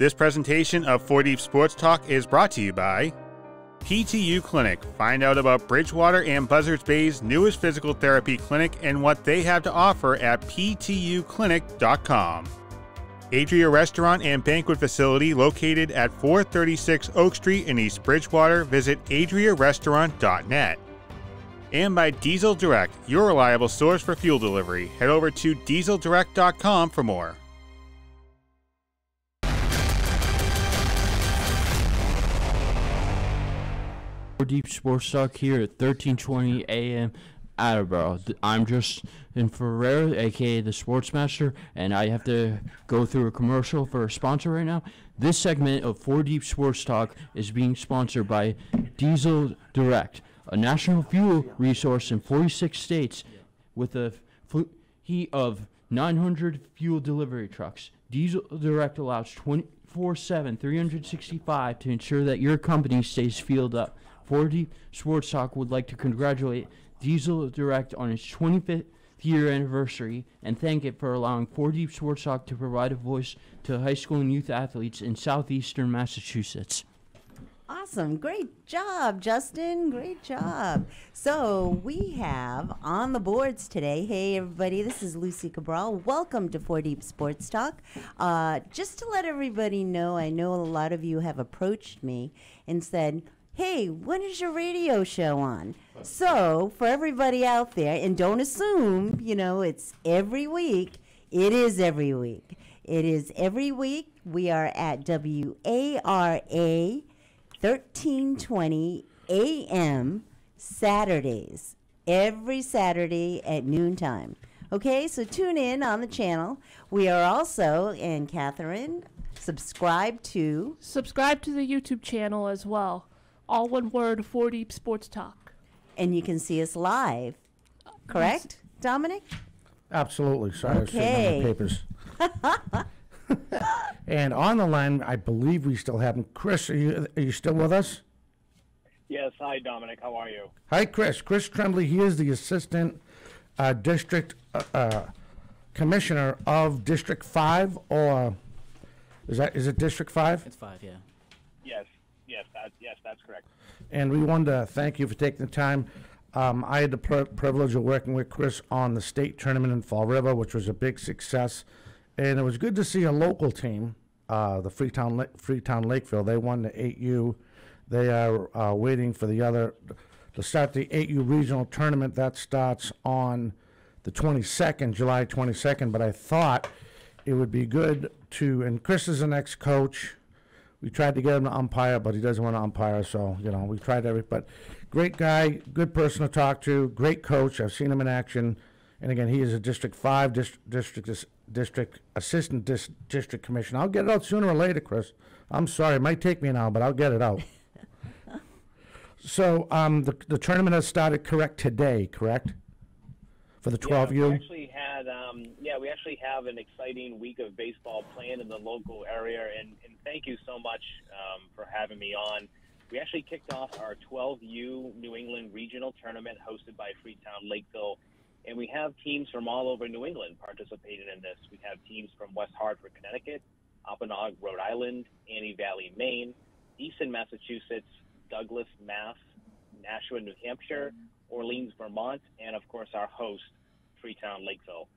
This presentation of 4 Deep Sports Talk is brought to you by PTU Clinic. Find out about Bridgewater and Buzzards Bay's newest physical therapy clinic and what they have to offer at ptuclinic.com. Adria Restaurant and Banquet Facility located at 436 Oak Street in East Bridgewater. Visit adriarestaurant.net. And by Diesel Direct, your reliable source for fuel delivery. Head over to dieseldirect.com for more. Deep Sports Talk here at 1320 a.m. Attleboro. I'm Justin Ferrer, aka the Sportsmaster, and I have to go through a commercial for a sponsor right now. This segment of 4 Deep Sports Talk is being sponsored by Diesel Direct, a national fuel resource in 46 states with a fleet of 900 fuel delivery trucks. Diesel Direct allows 24/7, 365 to ensure that your company stays fueled up. 4 Deep Sports Talk would like to congratulate Diesel Direct on its 25th year anniversary and thank it for allowing 4 Deep Sports Talk to provide a voice to high school and youth athletes in southeastern Massachusetts. Awesome. Great job, Justin. Great job. So we have on the boards today, hey, everybody, this is Lucy Cabral. Welcome to 4 Deep Sports Talk. Just to let everybody know, I know a lot of you have approached me and said, hey, when is your radio show on? So for everybody out there, and don't assume, it's every week. It is every week. It is every week. We are at WARA 1320 a.m. Saturdays. Every Saturday at noontime. Okay, so tune in on the channel. We are also, and Catherine, subscribe to the YouTube channel as well. All one word, 4 Deep Sports Talk. And you can see us live, correct, Dominic? Absolutely. Sorry, okay. I was sitting on the papers. And on the line, I believe we still have him. Chris, are you still with us? Yes. Hi, Dominic. How are you? Hi, Chris. Chris Tremblay. He is the assistant district commissioner of District 5, or is it District 5? It's 5, yeah. Yes, that's correct. And we wanted to thank you for taking the time. I had the privilege of working with Chris on the state tournament in Fall River, which was a big success. And it was good to see a local team, the Freetown Lakeville. They won the 8U. They are waiting for to start the 8U regional tournament. That starts on the 22nd, July 22nd. But I thought it would be good and Chris is an ex-coach. We tried to get him to umpire, but he doesn't want to umpire, so, we tried but great guy, good person to talk to, great coach. I've seen him in action. And again, he is a District 5 district assistant district commissioner. I'll get it out sooner or later, Chris. I'm sorry, it might take me now, but I'll get it out. So the tournament has started today, correct? For the 12U? Yeah, we actually have an exciting week of baseball planned in the local area, and thank you so much for having me on. We actually kicked off our 12U New England Regional Tournament hosted by Freetown Lakeville, and we have teams from all over New England participating in this. We have teams from West Hartford, Connecticut, Oppanogue, Rhode Island, Annie Valley, Maine, Easton, Massachusetts, Douglas, Mass, Nashua, New Hampshire, Orleans, Vermont, and, of course, our host, Freetown Lakeville.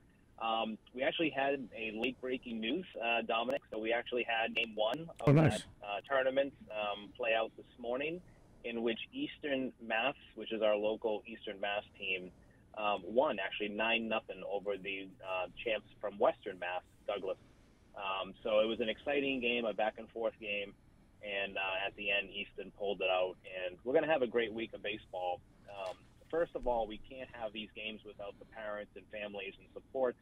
We actually had a late-breaking news, Dominic, so we actually had Game 1 of that tournament play out this morning, in which Eastern Mass, which is our local Eastern Mass team, won actually 9-0 over the champs from Western Mass, Douglas. So it was an exciting game, a back-and-forth game, and at the end, Easton pulled it out. And we're going to have a great week of baseball. First of all, we can't have these games without the parents and families and supports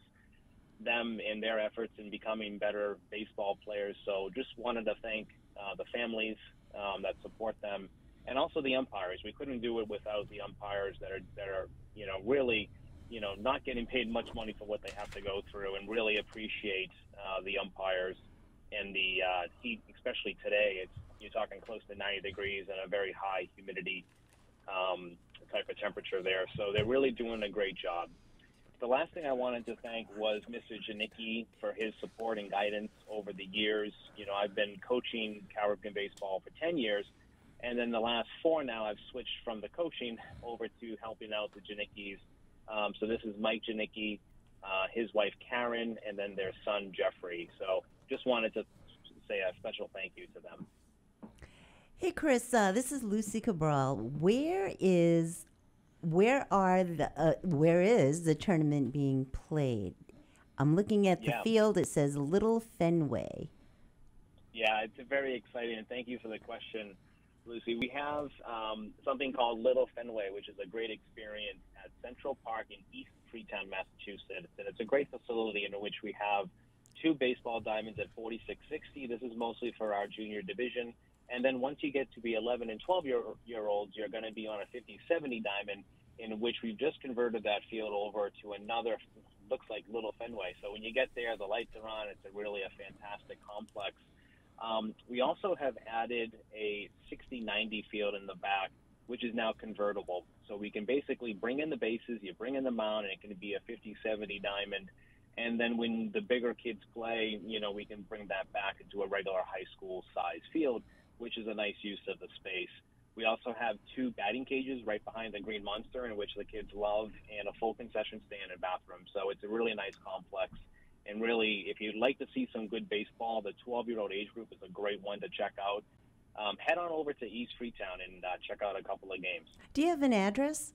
them in their efforts in becoming better baseball players. So just wanted to thank the families that support them, and also the umpires. We couldn't do it without the umpires that are really not getting paid much money for what they have to go through, and really appreciate the umpires and the heat, especially today. You're talking close to 90 degrees and a very high humidity type of temperature there. So they're really doing a great job. The last thing I wanted to thank was Mr. Janicki for his support and guidance over the years. You know, I've been coaching Cal Ripken baseball for 10 years, and then the last 4 now I've switched from the coaching over to helping out the Janickis. So this is Mike Janicki, his wife Karen, and then their son Jeffrey. So just wanted to say a special thank you to them. Hey, Chris, this is Lucy Cabral. Where is the tournament being played? I'm looking at the field. It says Little Fenway. Yeah, it's very exciting, and thank you for the question, Lucy. We have something called Little Fenway, which is a great experience at Central Park in East Freetown, Massachusetts. And it's a great facility in which we have 2 baseball diamonds at 4660. This is mostly for our junior division. And then once you get to be 11 and 12-year-olds, you're going to be on a 50-70 diamond, in which we've just converted that field over to another, looks like Little Fenway. So when you get there, the lights are on. It's really a fantastic complex. We also have added a 60-90 field in the back, which is now convertible. So we can basically bring in the bases, you bring in the mound, and it can be a 50-70 diamond. And then when the bigger kids play, you know, we can bring that back into a regular high school size field, which is a nice use of the space. We also have 2 batting cages right behind the Green Monster, in which the kids love, and a full concession stand and bathroom. So it's a really nice complex. And really, if you'd like to see some good baseball, the 12-year-old age group is a great one to check out. Head on over to East Freetown and check out a couple of games. Do you have an address?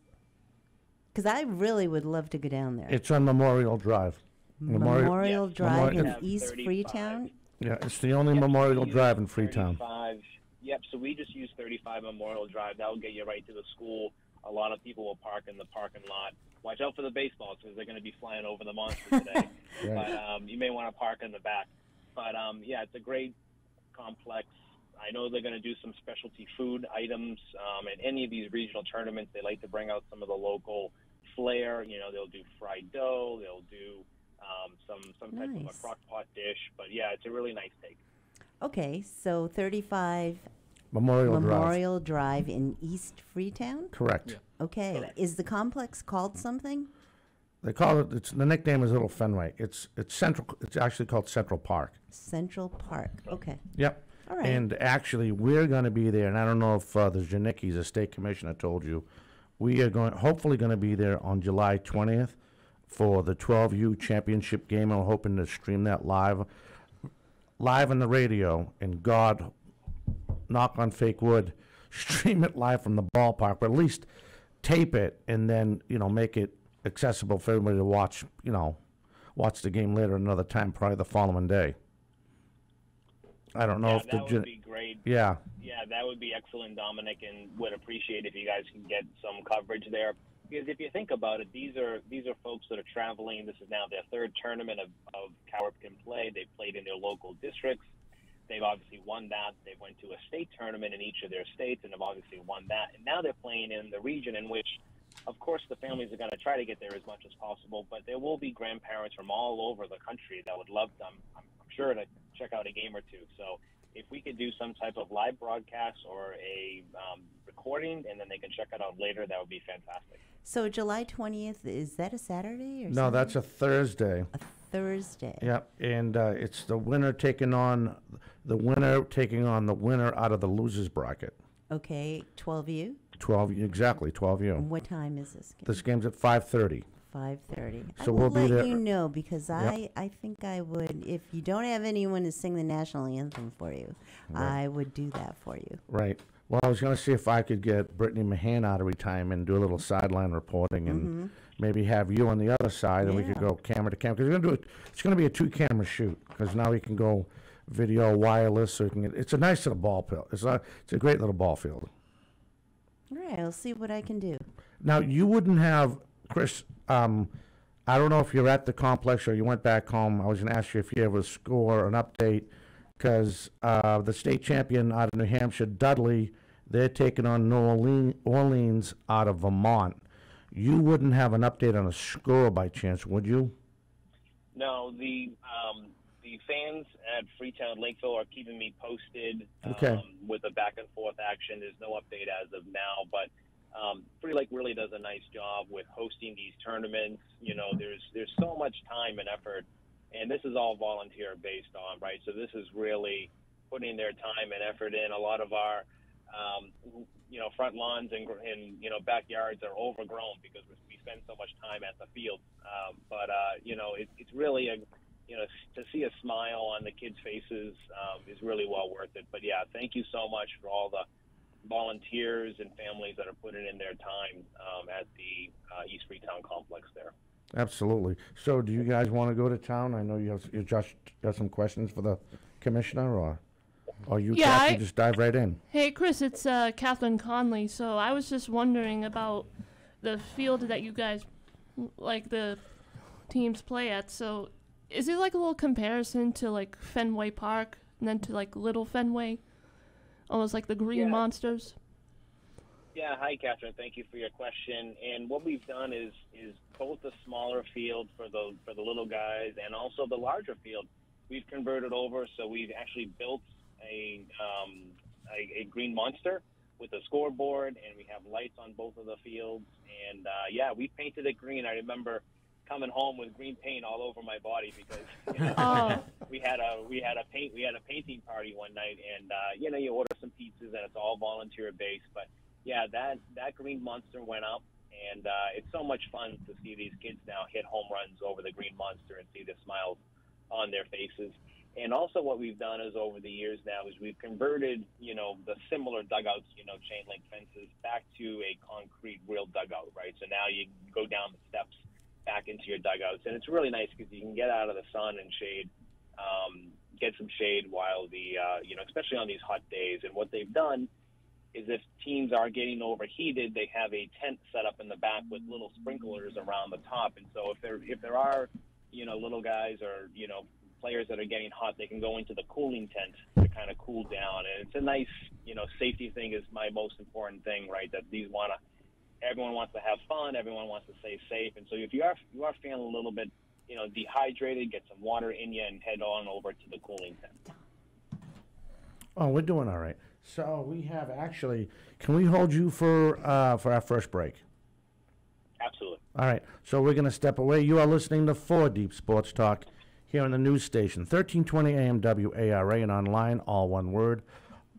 Because I really would love to go down there. It's on Memorial Drive. Memorial Drive in have East 35. Freetown? Yeah, it's the only Memorial Drive in Freetown. 35. Yep, so we just use 35 Memorial Drive. That will get you right to the school. A lot of people will park in the parking lot. Watch out for the baseballs, because they're going to be flying over the monster today. But you may want to park in the back. But, yeah, it's a great complex. I know they're going to do some specialty food items. At any of these regional tournaments, they like to bring out some of the local flair. You know, they'll do fried dough. They'll do some type of a crock pot dish. But, yeah, it's a really nice take. Okay, so 35 Memorial Drive in East Freetown? Correct. Yeah. Okay. Correct. Is the complex called something? They call it. The nickname is Little Fenway. It's central. It's actually called Central Park. Central Park. Okay. Yep. All right. And actually, we're going to be there. And I don't know if the Janicki's, the state commissioner, told you. We are hopefully going to be there on July 20th for the 12U championship game. I'm hoping to stream that live on the radio. And God, knock on fake wood, stream it live from the ballpark, but at least tape it and then, make it accessible for everybody to watch, watch the game later another time, probably the following day. I don't know if that would be great. Yeah. Yeah, that would be excellent, Dominic, and would appreciate if you guys can get some coverage there. Because if you think about it, these are folks that are traveling. This is now their 3rd tournament of Cal Ripken play. They played in their local districts. They've obviously won that. They went to a state tournament in each of their states and have obviously won that. And now they're playing in the region in which, of course, the families are going to try to get there as much as possible. But there will be grandparents from all over the country that would love them, I'm sure, to check out a game or two. So if we could do some type of live broadcast or a recording, and then they can check it out later, that would be fantastic. So July 20th, is that a Saturday or No, Sunday? that's a Thursday. A Thursday. Yep, and it's the winner taking on the winner out of the losers bracket. Okay, 12U? 12, exactly, 12U. And what time is this game? This game's at 5:30. 5:30. So I will we'll be let there. you know, because Yep. I think I would, if you don't have anyone to sing the national anthem for you, I would do that for you. Right. Well, I was going to see if I could get Brittany Mahan out of retirement and do a little sideline reporting, and maybe have you on the other side, and we could Yeah. go camera to camera. Because it's going to be a 2-camera shoot. Because now we can go video, wireless, so we can. It's a nice little ball field. It's a great little ball field. All right, I'll see what I can do. Now you wouldn't have Chris. I don't know if you're at the complex or you went back home. I was going to ask you if you have a score, an update, because the state champion out of New Hampshire, Dudley, they're taking on New Orleans out of Vermont. You wouldn't have an update on a score by chance, would you? No, the fans at Freetown Lakeville are keeping me posted Okay. with the back and forth action. There's no update as of now, but Free Lake really does a nice job with hosting these tournaments. You know, there's so much time and effort, and this is all volunteer based on, right? So this is really putting their time and effort in. A lot of our, you know, front lawns and you know, backyards are overgrown because we spend so much time at the field. You know, it's really you know, to see a smile on the kids' faces is really well worth it. But yeah, thank you so much for all the volunteers and families that are putting in their time at the East Freetown complex there. Absolutely. So do you guys want to go to town? I know you just got some questions for the commissioner, or you Kathy, just dive right in. Hey, Chris, it's Catherine Conley. So I was just wondering about the field that you guys, like the teams play at. So is it like a little comparison to like Fenway Park and then to like Little Fenway? Almost like the Green Monsters? Yeah, hi, Catherine. Thank you for your question. And what we've done is both the smaller field for the little guys and also the larger field, we've converted over. So we've actually built a Green Monster with a scoreboard, and we have lights on both of the fields. And yeah, we painted it green. I remember coming home with green paint all over my body because you know, we had a painting party one night, and you know, you order some pizzas and it's all volunteer based. But yeah, that Green Monster went up, and it's so much fun to see these kids now hit home runs over the Green Monster and see the smiles on their faces. And also what we've done is over the years now is we've converted, you know, the similar dugouts, you know, chain link fences back to a concrete real dugout, right? So now you go down the steps back into your dugouts, and it's really nice because you can get out of the sun and shade, get some shade while the, you know, especially on these hot days. And what they've done is if teams are getting overheated, they have a tent set up in the back with little sprinklers around the top. And so if there are, you know, little guys or, you know, players that are getting hot, they can go into the cooling tent to kind of cool down. And it's a nice, you know, safety thing is my most important thing, right? That everyone wants to have fun, everyone wants to stay safe. And so if you are feeling a little bit, you know, dehydrated, get some water in you and head on over to the cooling tent. Oh, we're doing all right. So we have actually, can we hold you for our first break? Absolutely. All right. So we're going to step away. You are listening to 4 Deep Sports Talk here on the news station, 1320 AM WARA, and online, all one word,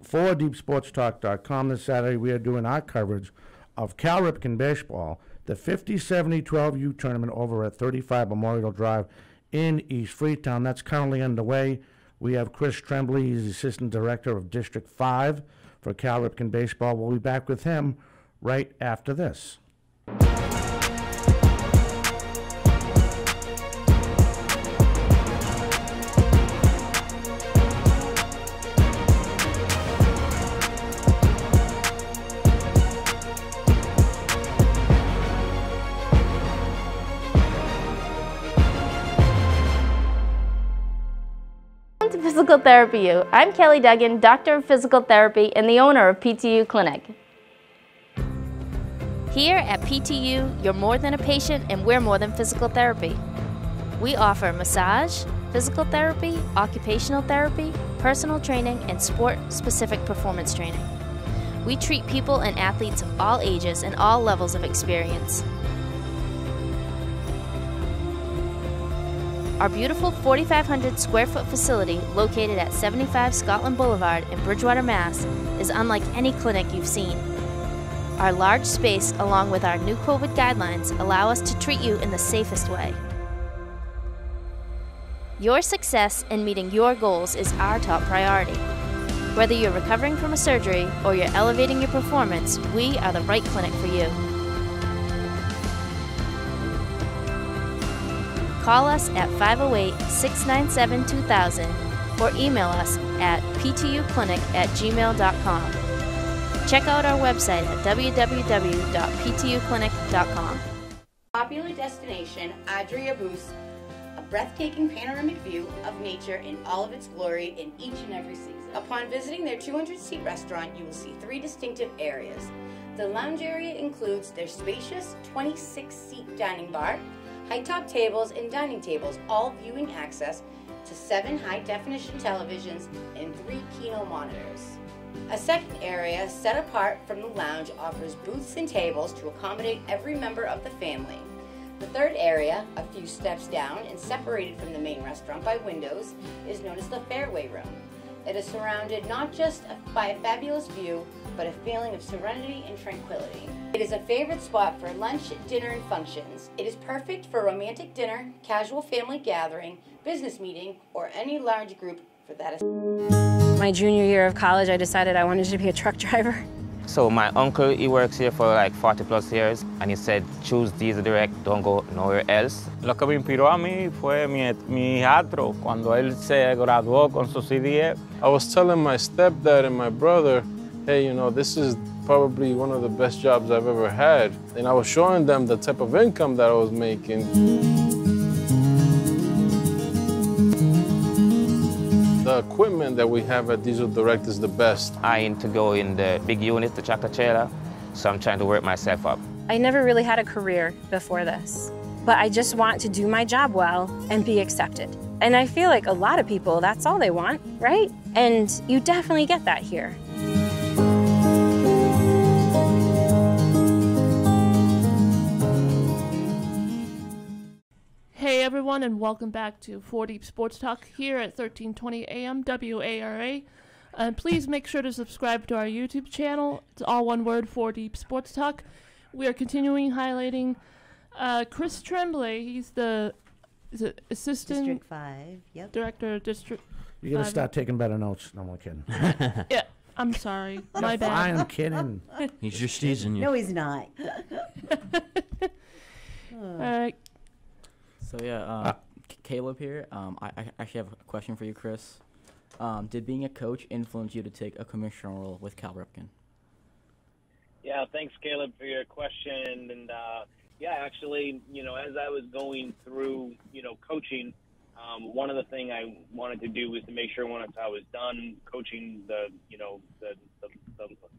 4deepsportstalk.com. This Saturday we are doing our coverage of Cal Ripken Baseball, the 50-70-12U tournament over at 35 Memorial Drive in East Freetown. That's currently underway. We have Chris Tremblay, he's the Assistant Director of District 5 for Cal Ripken Baseball. We'll be back with him right after this. Physical Therapy U. I'm Kelly Duggan, Doctor of Physical Therapy and the owner of PTU Clinic. Here at PTU, you're more than a patient and we're more than physical therapy. We offer massage, physical therapy, occupational therapy, personal training, and sport-specific performance training. We treat people and athletes of all ages and all levels of experience. Our beautiful 4,500 square foot facility located at 75 Scotland Boulevard in Bridgewater, Mass. is unlike any clinic you've seen. Our large space, along with our new COVID guidelines, allow us to treat you in the safest way. Your success in meeting your goals is our top priority. Whether you're recovering from a surgery or you're elevating your performance, we are the right clinic for you. Call us at 508-697-2000 or email us at ptuclinic@gmail.com. Check out our website at www.ptuclinic.com. Popular destination, Adria boasts a breathtaking panoramic view of nature in all of its glory in each and every season. Upon visiting their 200-seat restaurant, you will see 3 distinctive areas. The lounge area includes their spacious 26-seat dining bar, high-top tables and dining tables, all viewing access to 7 high-definition televisions and 3 Kino monitors. A second area, set apart from the lounge, offers booths and tables to accommodate every member of the family. The third area, a few steps down and separated from the main restaurant by windows, is known as the Fairway Room. It is surrounded not just by a fabulous view, but a feeling of serenity and tranquility. It is a favorite spot for lunch, dinner, and functions. It is perfect for romantic dinner, casual family gathering, business meeting, or any large group for that. My junior year of college, I decided I wanted to be a truck driver. So my uncle, he works here for like 40+ years, and he said, choose Diesel Direct, don't go nowhere else. Lo que me inspiró a mí fue mi hijastro, cuando él se graduó con su CDF. I was telling my stepdad and my brother, hey, you know, this is probably one of the best jobs I've ever had. And I was showing them the type of income that I was making. The equipment that we have at Diesel Direct is the best. I aim to go in the big unit, the tractor trailer, so I'm trying to work myself up. I never really had a career before this, but I just want to do my job well and be accepted. And I feel like a lot of people, that's all they want, right? And you definitely get that here. Hey everyone, and welcome back to 4 Deep Sports Talk here at 1320 AM WARA. Please make sure to subscribe to our YouTube channel. It's all one word, 4 Deep Sports Talk. We are continuing highlighting Chris Tremblay. He's the assistant District 5, yep. director of District. You gotta start taking better notes. No, I'm kidding. Yeah, I'm sorry. My bad. I'm kidding. He's just teasing you. No, he's not. All right. So yeah, Caleb here. I actually have a question for you, Chris. Did being a coach influence you to take a commissioner role with Cal Ripken? Yeah, thanks, Caleb, for your question. And yeah, actually, you know, as I was going through, you know, coaching, one of the things I wanted to do was to make sure once I was done coaching the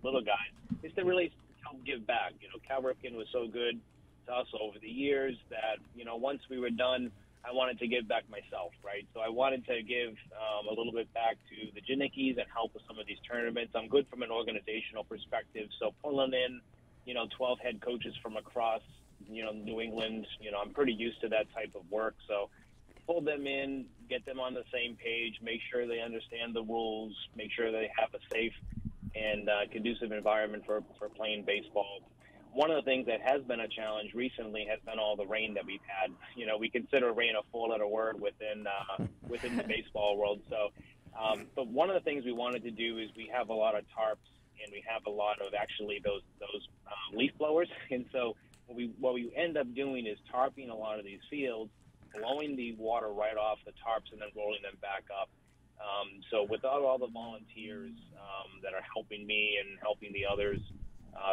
little guys, is to really help give back. You know, Cal Ripken was so good to us over the years that, you know, once we were done, I wanted to give back myself, right? So I wanted to give a little bit back to the Jinnickies and help with some of these tournaments. I'm good from an organizational perspective, so pulling in, you know, 12 head coaches from across, you know, New England, you know, I'm pretty used to that type of work. So pull them in, get them on the same page, make sure they understand the rules, make sure they have a safe and conducive environment for playing baseball. One of the things that has been a challenge recently has been all the rain that we've had. You know, we consider rain a four-letter word within the baseball world. So, but one of the things we wanted to do is we have a lot of tarps and we have a lot of actually those leaf blowers. And so what we end up doing is tarping a lot of these fields, blowing the water right off the tarps and then rolling them back up. So without all the volunteers that are helping me and helping the others,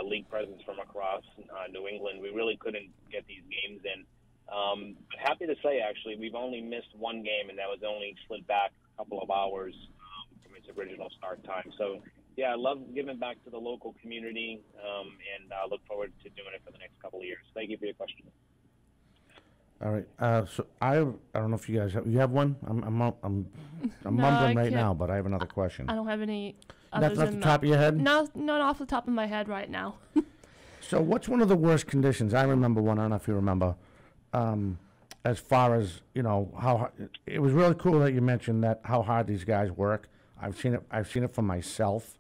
league presidents from across New England, we really couldn't get these games in. But happy to say, actually, we've only missed one game, and that was only slid back a couple of hours from its original start time. So, yeah, I love giving back to the local community, and I look forward to doing it for the next couple of years. Thank you for your question. All right. So I don't know if you guys you have one. I'm No, mumbling I right can't. now, but I have another question. I don't have any. That's off the top of your head? No, not off the top of my head right now. So what's one of the worst conditions? I remember one. I don't know if you remember. As far as, you know, how it was really cool that you mentioned that how hard these guys work. I've seen it for myself,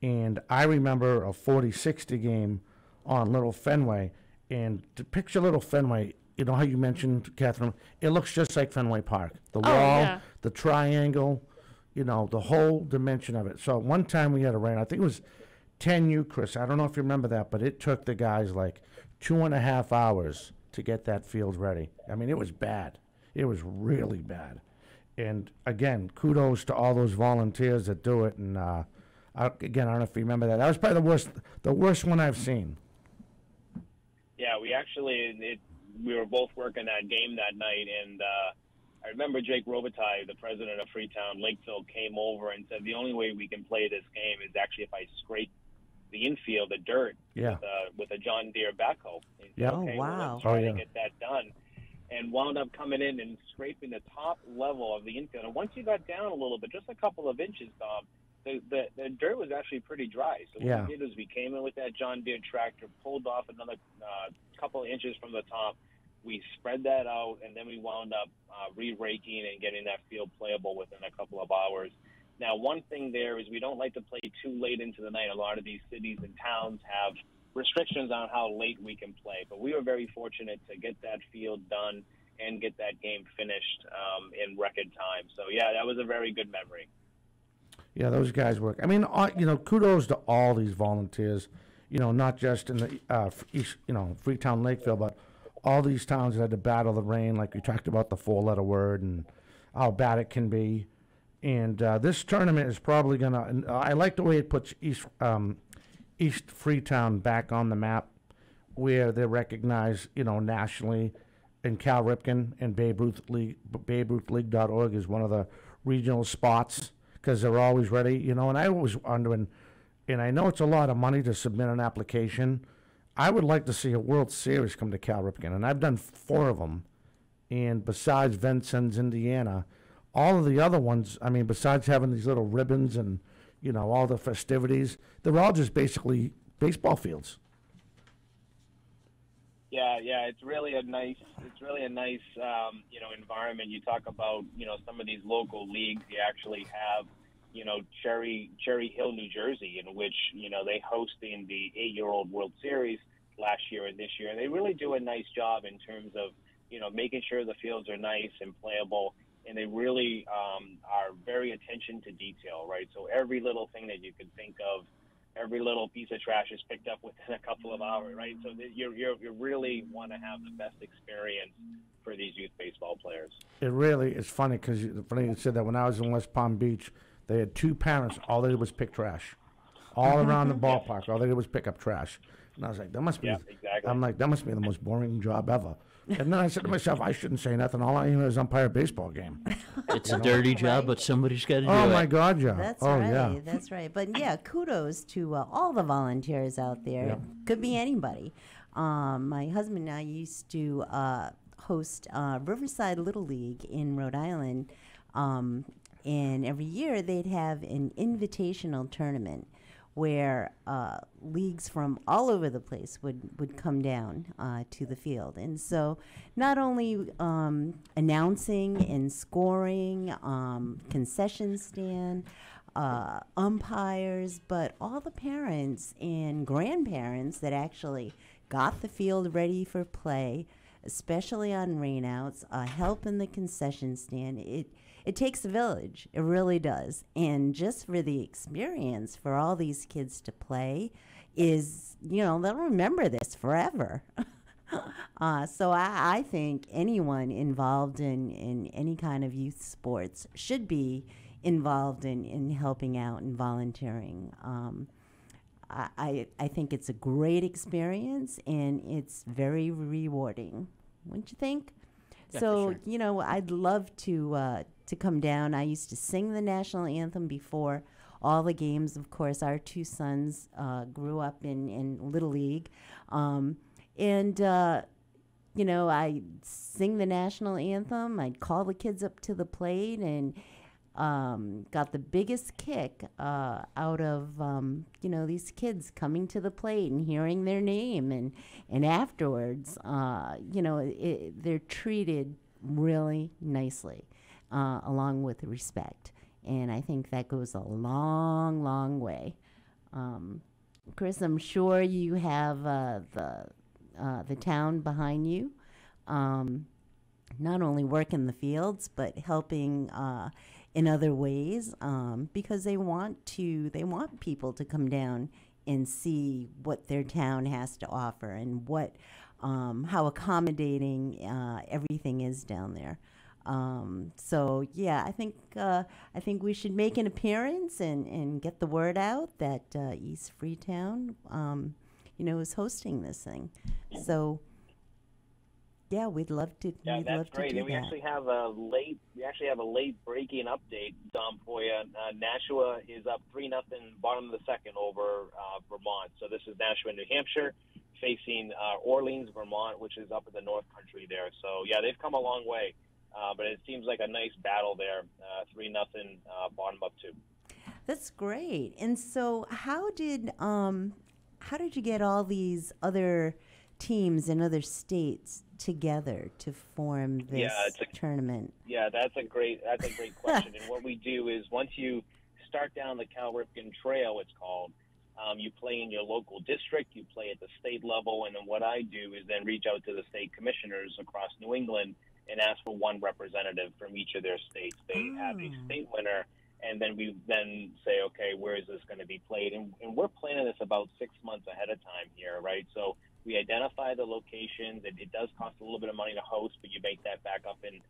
and I remember a 40-60 game on Little Fenway. And to picture Little Fenway, you know how you mentioned, Catherine, it looks just like Fenway Park. The wall, yeah. the triangle, you know, the whole dimension of it. So one time we had a rain, I think it was 10U, Chris. I don't know if you remember that, but it took the guys like 2.5 hours to get that field ready. I mean, it was bad. It was really bad. And again, kudos to all those volunteers that do it. And again, I don't know if you remember that. That was probably the worst one I've seen. Yeah, we were both working that game that night, and I remember Jake Robitaille, the president of Freetown Lakeville, came over and said the only way we can play this game is actually if I scrape the infield, the dirt, with a John Deere backhoe. Yeah. Okay, Oh, wow. well, let's try to get that done. And wound up coming in and scraping the top level of the infield. And once you got down a little bit, just a couple of inches, Bob, the dirt was actually pretty dry. So what we did is we came in with that John Deere tractor, pulled off another couple of inches from the top. We spread that out, and then we wound up re-raking and getting that field playable within a couple of hours. Now, one thing there is we don't like to play too late into the night. A lot of these cities and towns have restrictions on how late we can play, but we were very fortunate to get that field done and get that game finished in record time. So, yeah, that was a very good memory. Yeah, those guys work. I mean, kudos to all these volunteers, not just in the East, Freetown, Lakeville, but all these towns that had to battle the rain, like we talked about the four-letter word and how bad it can be. And this tournament is probably going to, I like the way it puts East Freetown back on the map, where they're recognized, nationally. And Cal Ripken and BabeRuthLeague.org is one of the regional spots, because they're always ready, and I was wondering, and I know it's a lot of money to submit an application. I would like to see a World Series come to Cal Ripken, and I've done 4 of them. And besides Vincennes, Indiana, all of the other ones, I mean, besides having these little ribbons and, all the festivities, they're all just basically baseball fields. Yeah, it's really a nice environment. You talk about, some of these local leagues. You actually have, Cherry Hill, New Jersey, in which, they hosting the 8-year-old World Series last year and this year. And they really do a nice job in terms of, making sure the fields are nice and playable. And they really are very attention to detail, right? So every little thing that you could think of, every little piece of trash is picked up within a couple of hours, right? So you really want to have the best experience for these youth baseball players. It really is funny, because funny you said that. When I was in West Palm Beach, they had 2 parents. All they did was pick trash, all around the ballpark. All they did was pick up trash, and I was like, that must be. Exactly. I'm like, that must be the most boring job ever. And then I said to myself, I shouldn't say nothing. All I hear is umpire a baseball game. It's a dirty job, but somebody's got to do it. Oh, my God, yeah. That's right. Yeah. That's right. But, yeah, kudos to all the volunteers out there. Yeah. It could be anybody. My husband and I used to host Riverside Little League in Rhode Island. And every year they'd have an invitational tournament where leagues from all over the place would come down to the field. And so not only announcing and scoring, concession stand, umpires, but all the parents and grandparents that actually got the field ready for play, especially on rainouts, help in the concession stand. It takes a village. It really does. And just for the experience for all these kids to play is, they'll remember this forever. So I think anyone involved in any kind of youth sports should be involved in helping out and volunteering. I think it's a great experience, and it's very rewarding. Wouldn't you think? Yeah, So, for sure. I'd love to come down. I used to sing the national anthem before all the games. Of course, our 2 sons grew up in Little League. I'd sing the national anthem. I'd call the kids up to the plate and got the biggest kick out of, these kids coming to the plate and hearing their name. And afterwards, they're treated really nicely, along with respect. And I think that goes a long, long way. Chris, I'm sure you have the town behind you, not only working the fields, but helping in other ways, because they want people to come down and see what their town has to offer and how accommodating everything is down there. So yeah, I think we should make an appearance and get the word out that East Freetown, is hosting this thing. So yeah, we'd love to. Yeah, we'd that's love great. to do And we that. actually have a late breaking update, Dom, for you. Nashua is up 3-0, bottom of the second over Vermont. So this is Nashua, New Hampshire, facing Orleans, Vermont, which is up in the North Country there. So yeah, they've come a long way, but it seems like a nice battle there. 3-0, bottom up 2. That's great. And so how did you get all these other teams in other states together to form this tournament? Yeah, that's a great question. And what we do is once you start down the Cal Ripken Trail, it's called, you play in your local district, you play at the state level, and then what I do is then reach out to the state commissioners across New England and ask for one representative from each of their states. They have a state winner, and then we then say, okay, where is this going to be played? And we're planning this about 6 months ahead of time here, right? So we identify the locations. It does cost a little bit of money to host, but you make that back up in,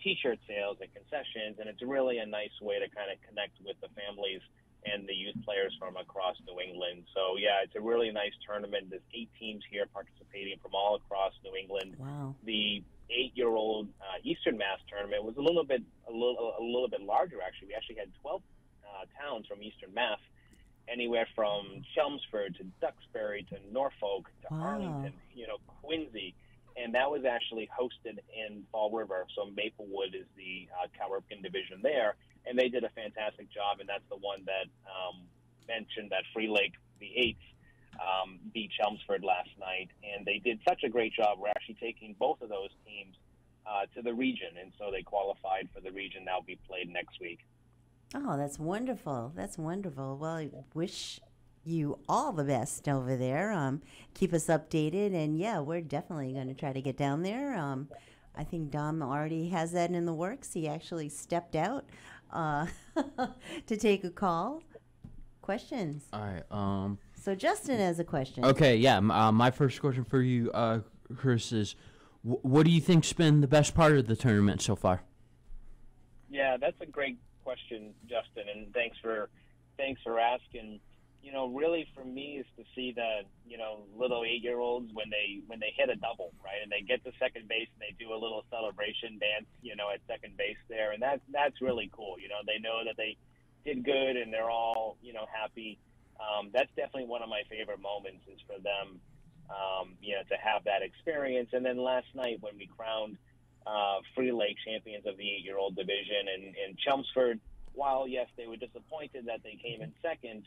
T-shirt sales and concessions, and it's really a nice way to kind of connect with the families and the youth players from across New England. So, yeah, it's a really nice tournament. There's 8 teams here participating from all across New England. Wow. The 8-year-old Eastern Mass tournament was a little bit larger, actually. We actually had 12 towns from Eastern Mass, anywhere from Chelmsford to Duxbury to Norfolk to Arlington, Quincy. And that was actually hosted in Fall River. So Maplewood is the Cal Ripken division there. And they did a fantastic job, and that's the one that mentioned that Free Lake, the 8th, beat Chelmsford last night. And they did such a great job. We're actually taking both of those teams to the region, and so they qualified for the region that will be played next week. Oh, that's wonderful. That's wonderful. Well, I wish you all the best over there. Keep us updated, and yeah, we're definitely going to try to get down there. I think Dom already has that in the works. He actually stepped out to take a call. Questions? All right. So Justin has a question. Okay, yeah. My first question for you, Chris, is what do you think's been the best part of the tournament so far? Yeah, that's a great question, Justin, and thanks for asking. Really for me is to see the little 8-year-olds when they hit a double, right, and they get to second base and they do a little celebration dance, at second base there, and that's really cool. They know that they did good and they're all happy. That's definitely one of my favorite moments is for them, to have that experience. And then last night when we crowned Free Lake champions of the 8-year-old division and Chelmsford, while yes, they were disappointed that they came in second,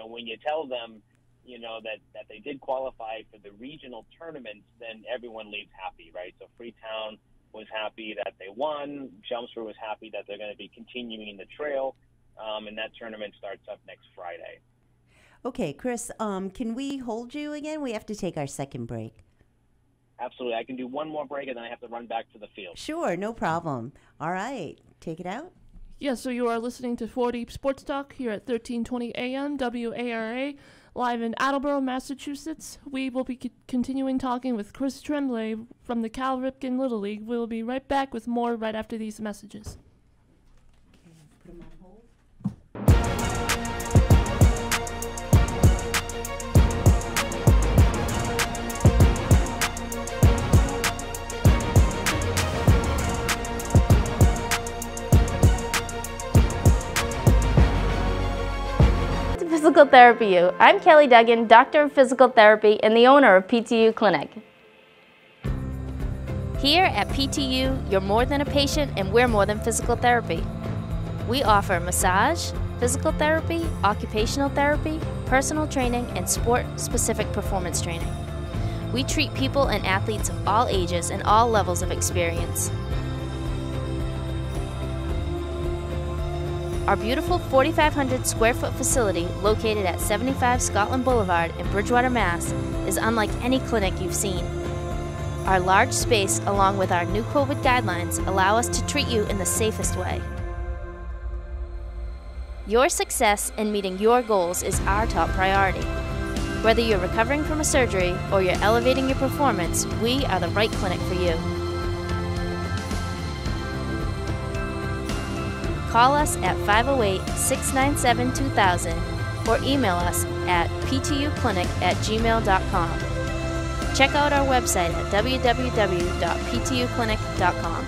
when you tell them, that they did qualify for the regional tournaments, then everyone leaves happy, right? So Freetown was happy that they won. Chelmsford was happy that they're going to be continuing the trail, and that tournament starts up next Friday. Okay, Chris, can we hold you again? We have to take our second break. Absolutely. I can do one more break, and then I have to run back to the field. Sure, no problem. All right, take it out. Yeah, so you are listening to 4 Deep Sports Talk here at 1320 AM WARA, live in Attleboro, Massachusetts. We will be continuing talking with Chris Tremblay from the Cal Ripken Little League. We'll be right back with more right after these messages. Okay, put them on hold. Physical Therapy U. I'm Kelly Duggan, Doctor of Physical Therapy and the owner of PTU Clinic. Here at PTU, you're more than a patient and we're more than physical therapy. We offer massage, physical therapy, occupational therapy, personal training, and sport-specific performance training. We treat people and athletes of all ages and all levels of experience. Our beautiful 4,500 square foot facility located at 75 Scotland Boulevard in Bridgewater, Mass. is unlike any clinic you've seen. Our large space, along with our new COVID guidelines, allow us to treat you in the safest way. Your success in meeting your goals is our top priority. Whether you're recovering from a surgery or you're elevating your performance, we are the right clinic for you. Call us at 508-697-2000 or email us at ptuclinic@gmail.com. Check out our website at www.ptuclinic.com.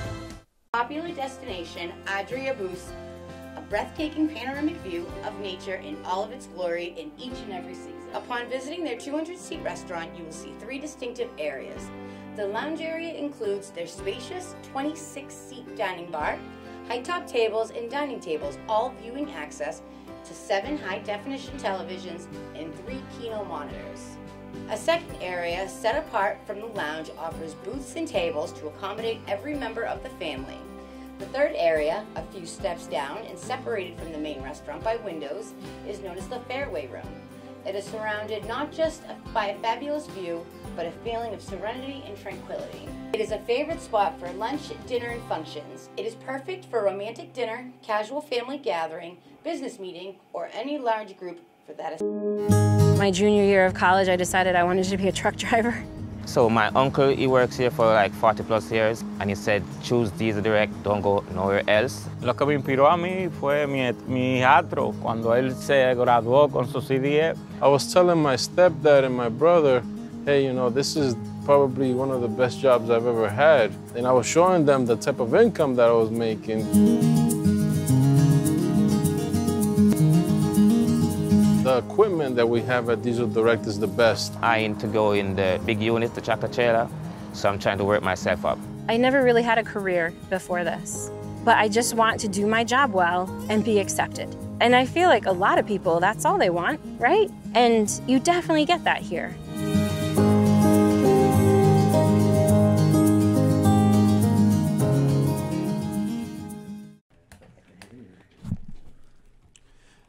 Popular destination, Adria Boost, a breathtaking panoramic view of nature in all of its glory in each and every season. Upon visiting their 200-seat restaurant, you will see 3 distinctive areas. The lounge area includes their spacious 26-seat dining bar, high-top tables and dining tables, all viewing access, to 7 high-definition televisions and 3 Kino monitors. A second area, set apart from the lounge, offers booths and tables to accommodate every member of the family. The third area, a few steps down and separated from the main restaurant by windows, is known as the Fairway Room. It is surrounded not just by a fabulous view, but a feeling of serenity and tranquility. It is a favorite spot for lunch, dinner, and functions. It is perfect for romantic dinner, casual family gathering, business meeting, or any large group for that. My junior year of college, I decided I wanted to be a truck driver. So my uncle, he works here for like 40+ years, and he said, choose Diesel Direct, don't go nowhere else. Lo que me inspiró a mí fue mi hijastro cuando él se graduó con su CDF. I was telling my stepdad and my brother, hey, you know, this is probably one of the best jobs I've ever had. And I was showing them the type of income that I was making. The equipment that we have at Diesel Direct is the best. I aim to go in the big unit, the tractor trailer, so I'm trying to work myself up. I never really had a career before this, but I just want to do my job well and be accepted. And I feel like a lot of people, that's all they want, right? And you definitely get that here.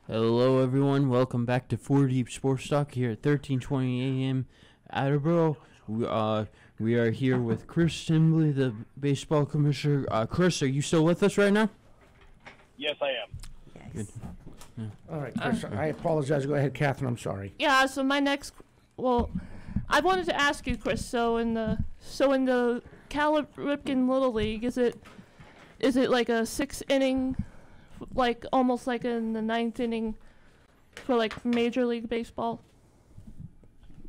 Hello, everyone. Welcome back to 4 Deep Sports Talk here at 1320 a.m. Attleboro. We are here with Chris Simbley, the baseball commissioner. Chris, are you still with us right now? Yes, I am. Yes. Good. Yeah. All right, Chris, I apologize. Go ahead, Catherine. I'm sorry. Yeah, so my next, well, I wanted to ask you, Chris. So in the Cal Ripken Little League, is it like a 6-inning, like almost like in the 9th inning for like Major League Baseball?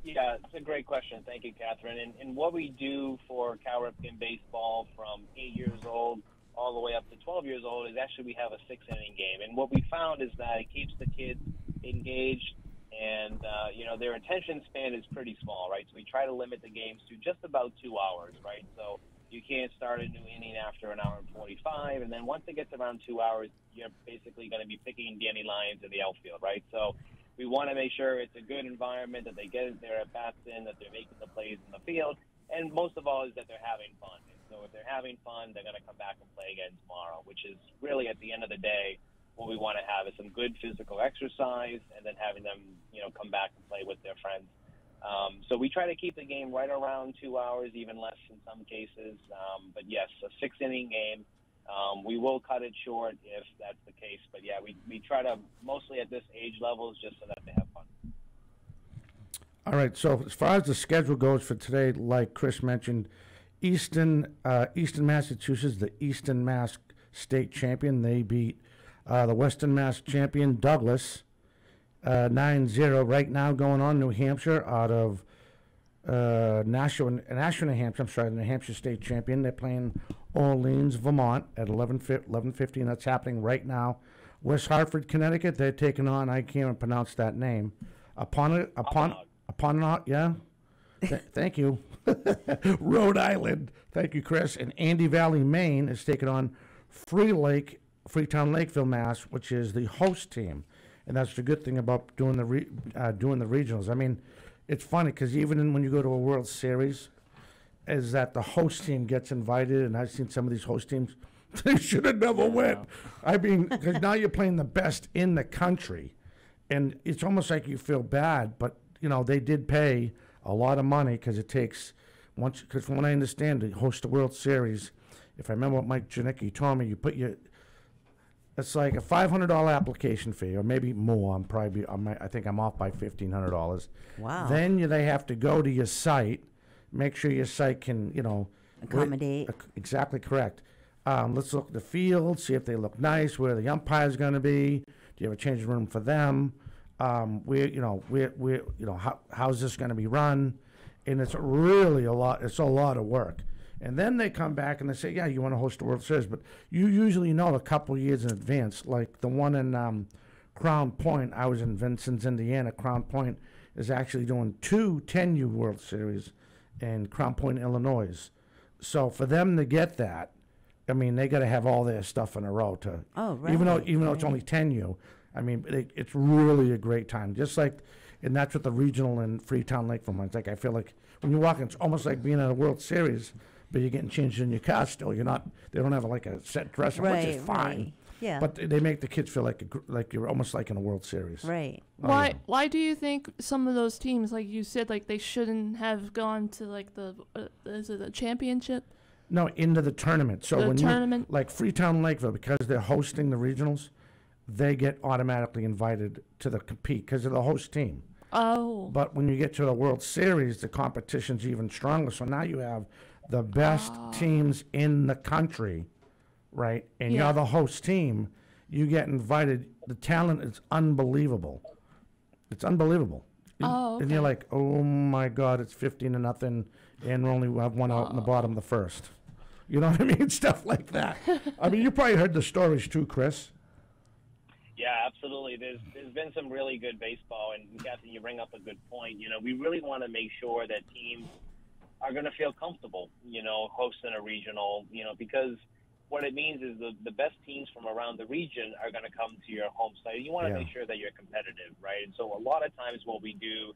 Yeah, it's a great question. Thank you, Catherine. And what we do for Cal Ripken baseball from 8 years old all the way up to 12 years old is actually we have a 6-inning game. And what we found is that it keeps the kids engaged and, their attention span is pretty small, right? So we try to limit the games to just about 2 hours, right? So you can't start a new inning after an hour and 45. And then once it gets around 2 hours, you're basically going to be picking dandelions in the outfield, right? So we want to make sure it's a good environment, that they get their at-bats in, that they're making the plays in the field, and most of all is that they're having fun. And so if they're having fun, they're going to come back and play again tomorrow, which is really, at the end of the day, what we want to have is some good physical exercise and then having them, come back and play with their friends. So we try to keep the game right around 2 hours, even less in some cases. But yes, a 6-inning game. We will cut it short if that's the case. But yeah, we try to, mostly at this age level, just so that they have fun. All right, so as far as the schedule goes for today, like Chris mentioned, Easton, Massachusetts, the Easton Mass state champion, they beat the Western Mass champion, Douglas, 9-0. Right now going on, New Hampshire out of Nashua, New Hampshire, the New Hampshire state champion. They're playing Orleans, Vermont at 11:50, and that's happening right now. West Hartford, Connecticut, they're taking on, I can't even pronounce that name, Upon, yeah? Thank you. Rhode Island. Thank you, Chris. And Andy Valley, Maine is taking on Freetown Lakeville, Mass, which is the host team. And that's the good thing about doing the regionals. I mean, it's funny because even when you go to a World Series, is that the host team gets invited, and I've seen some of these host teams, they should have never went. I mean, because now you're playing the best in the country, and it's almost like you feel bad, but they did pay a lot of money because it takes because from what I understand, to host a World Series, if I remember what Mike Janicki told me, it's like a $500 application fee, or maybe more. I think I'm off by $1,500. Wow. Then they have to go to your site, make sure your site can, accommodate. Exactly correct. Let's look at the field, see if they look nice, where the umpire's going to be. Do you have a changing room for them? How's this going to be run? And it's really a lot. It's a lot of work. And then they come back and they say, yeah, you want to host a World Series, but you usually know a couple of years in advance. Like the one in Crown Point, I was in Vincennes, Indiana. Crown Point is actually doing 2 10U World Series in Crown Point, Illinois. So for them to get that, I mean, they got to have all their stuff in a row to. Oh, right. Even though it's only 10U, I mean, it's really a great time. Just like, and that's what the regional and Freetown Lakeville ones. Like, I feel like when you walk in, it's almost like being at a World Series, but you're getting changed in your car still. You're not. They don't have like a set dressing room, which is fine. Right. Yeah. But they make the kids feel like you're almost like in a World Series. Right. Why do you think some of those teams, like you said, like they shouldn't have gone to like the is it the championship? No, into the tournament. So when tournament? you like Freetown Lakeville, because they're hosting the regionals, they get automatically invited to the compete because they're the host team. Oh. But when you get to the World Series, the competition's even stronger. So now you have the best teams in the country, right? And you're the host team. You get invited. The talent is unbelievable. It's unbelievable. Okay. And you're like, oh my God, it's 15-0, and we only have one out in the bottom of the first. You know what I mean? Stuff like that. I mean, you probably heard the stories too, Chris. Yeah, absolutely. There's been some really good baseball, and Kathy, you bring up a good point. You know, we really want to make sure that teams are going to feel comfortable, you know, hosting a regional, you know, because what it means is the best teams from around the region are going to come to your home site. You want to make sure that you're competitive, right? And so a lot of times what we do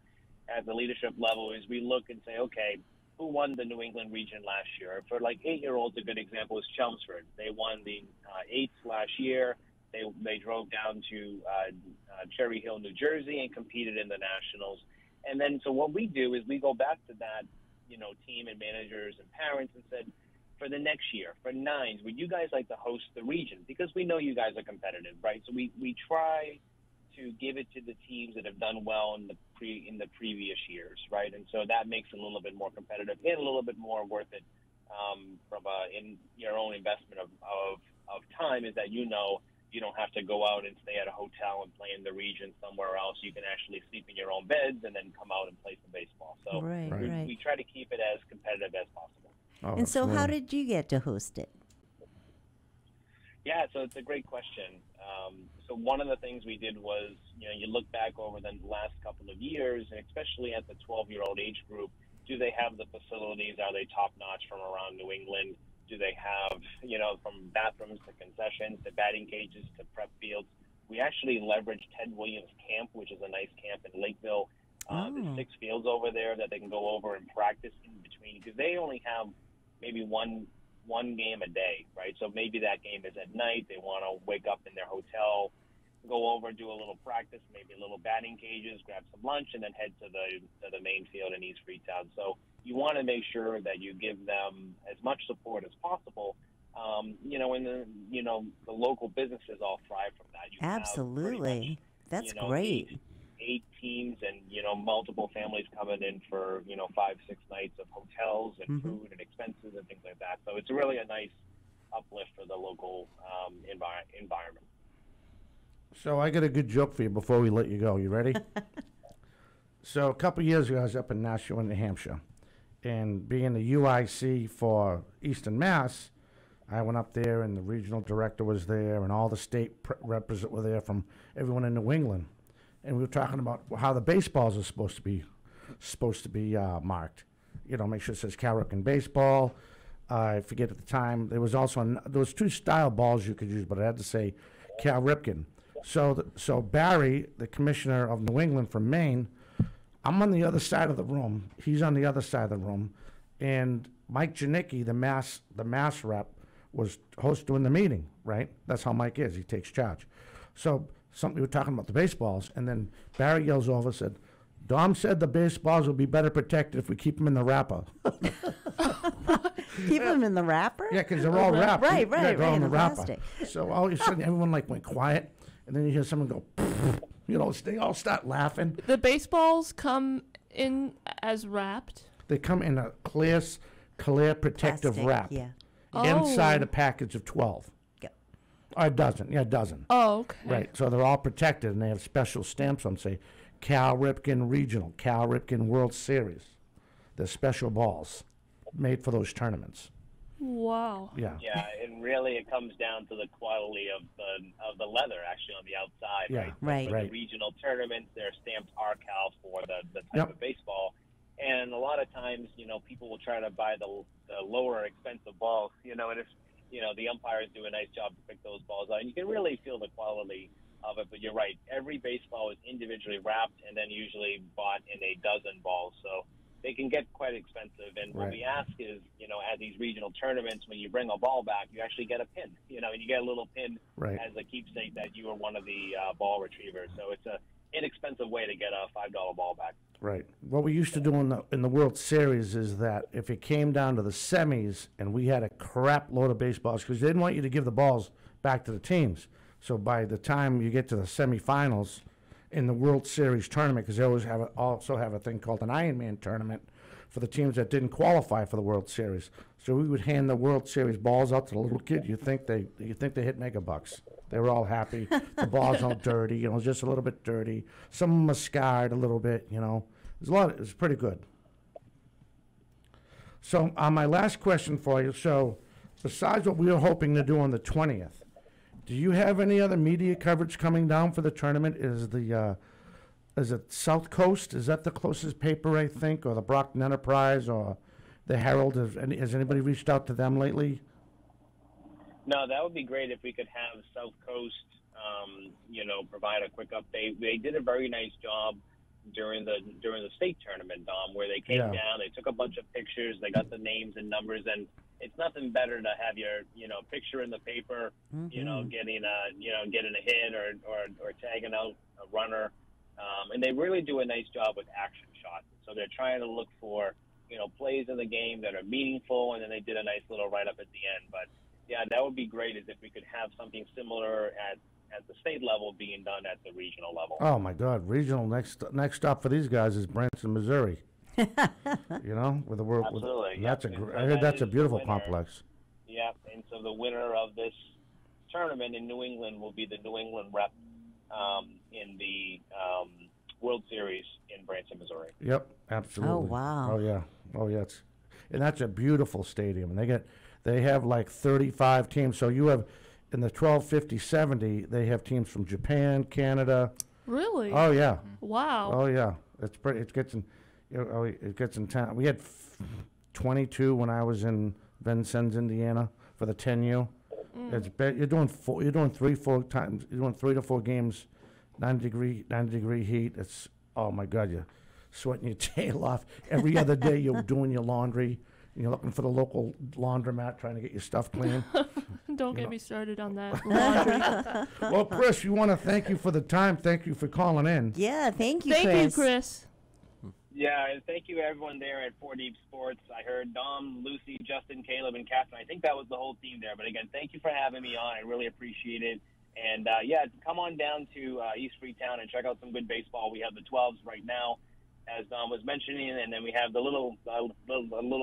at the leadership level is we look and say, okay, who won the New England region last year? For like 8-year-olds, a good example is Chelmsford. They won the 8th last year. They drove down to Cherry Hill, New Jersey, and competed in the Nationals. And then so what we do is we go back to that, you know, team and managers and parents and said, for the next year, for nines, would you guys like to host the region? Because we know you guys are competitive, right? So we try to give it to the teams that have done well in the previous years, right? And so that makes it a little bit more competitive and a little bit more worth it from in your own investment of time. Is that you know you don't have to go out and stay at a hotel and play in the region somewhere else. You can actually sleep in your own beds and then come out and play some baseball. So we try to keep it as competitive as possible. Oh, and so how did you get to host it? Yeah, so it's a great question. So one of the things we did was, you know, you look back over the last couple of years, and especially at the 12-year-old age group, do they have the facilities? Are they top-notch from around New England? Do they have, you know, from bathrooms to concessions to batting cages to prep fields? We actually leveraged Ted Williams Camp, which is a nice camp in Lakeville. There's 6 fields over there that they can go over and practice in between, because they only have maybe one game a day, right? So maybe that game is at night. They want to wake up in their hotel, go over, do a little practice, maybe a little batting cages, grab some lunch, and then head to the main field in East Freetown. So you want to make sure that you give them as much support as possible. You know, and the local businesses all thrive from that. You Absolutely. That's you know, great. Eight teams and, you know, multiple families coming in for, you know, 5-6 nights of hotels and food and expenses and things like that. So it's really a nice uplift for the local environment. So I got a good joke for you before we let you go. You ready? So a couple of years ago, I was up in Nashua, New Hampshire, and being the UIC for Eastern Mass, I went up there, and the regional director was there, and all the state reps were there from everyone in New England, and we were talking about how the baseballs are supposed to be marked. You know, make sure it says Cal Ripken baseball. I forget at the time there was also there was 2 style balls you could use, but I had to say Cal Ripken. So Barry, the commissioner of New England from Maine, I'm on the other side of the room. He's on the other side of the room, and Mike Janicki, the Mass rep, was host doing the meeting. Right? That's how Mike is. He takes charge. So we were talking about the baseballs, and then Barry yells over, said, "Dom said the baseballs will be better protected if we keep them in the wrapper." Keep them in the wrapper? Yeah, because they're all wrapped. Right, they're all in the wrapper. plastic. So all of a sudden, everyone went quiet, and then you hear someone go, you know, they all start laughing. The baseballs come in as wrapped? They come in a clear protective Plastic, wrap. yeah. Inside a package of 12. Yep. Or a dozen. Yeah, a dozen. Oh, okay. Right. So they're all protected, and they have special stamps on them, say, Cal Ripken Regional, Cal Ripken World Series. They're special balls made for those tournaments. Wow. Yeah. Yeah, and really it comes down to the quality of the leather actually on the outside, Yeah, right? For right. the regional tournaments, they're stamped RCal for the type of baseball. And a lot of times, you know, people will try to buy the lower expensive balls, you know, and if, you know, the umpires do a nice job to pick those balls out, and you can really feel the quality of it. But you're right, every baseball is individually wrapped and then usually bought in a dozen balls. So they can get quite expensive. And what we ask is, at these regional tournaments, when you bring a ball back, you actually get a pin. And you get a little pin as a keepsake that you were one of the ball retrievers. So it's a inexpensive way to get a $5 ball back. Right. What we used to do in the World Series is that if it came down to the semis and we had a crap load of baseballs, because they didn't want you to give the balls back to the teams. So by the time you get to the semifinals in the World Series tournament, because they always also have a thing called an Ironman tournament for the teams that didn't qualify for the World Series. So we would hand the World Series balls out to the little kid. You think they hit mega bucks. They were all happy. The ball's all dirty, just a little bit dirty. Some of them are scarred a little bit, There's a lot. It's pretty good. So my last question for you. So besides what we were hoping to do on the 20th, do you have any other media coverage coming down for the tournament? Is it South Coast? Is that the closest paper, I think, or the Brockton Enterprise or the Herald? Has anybody reached out to them lately? No, that would be great if we could have South Coast, provide a quick update. They did a very nice job during the state tournament, Dom, where they came down, they took a bunch of pictures, they got the names and numbers, and it's nothing better to have your picture in the paper, getting a hit or tagging out a runner, and they really do a nice job with action shots. So they're trying to look for plays in the game that are meaningful, and then they did a nice little write up at the end. But yeah, that would be great if we could have something similar at the state level being done at the regional level. Oh my God, regional next stop for these guys is Branson, Missouri. With the world. Absolutely. I heard that's a beautiful complex. Yeah, and so the winner of this tournament in New England will be the New England rep in the World Series in Branson, Missouri. Yep, absolutely. Oh wow. Oh yeah. And that's a beautiful stadium. And they have like 35 teams. So you have in the 1250-70, they have teams from Japan, Canada. Really? Oh yeah. Wow. Oh yeah. It's pretty. It gets in town. We had 22 when I was in Vincennes, Indiana, for the 10U. You're doing 3 to 4 games, 90 degree heat. It's, oh my God, you're sweating your tail off. Every other day you're doing your laundry. You're looking for the local laundromat, trying to get your stuff clean. Don't get me started on that laundry. Well, Chris, we want to thank you for the time. Thank you for calling in. Yeah, thank you, Chris. Thank you, Chris. Yeah, and thank you everyone there at 4 Deep Sports. I heard Dom, Lucy, Justin, Caleb, and Catherine. I think that was the whole team there. But again, thank you for having me on. I really appreciate it. And come on down to East Freetown and check out some good baseball. We have the 12s right now, as Dom was mentioning, and then we have the little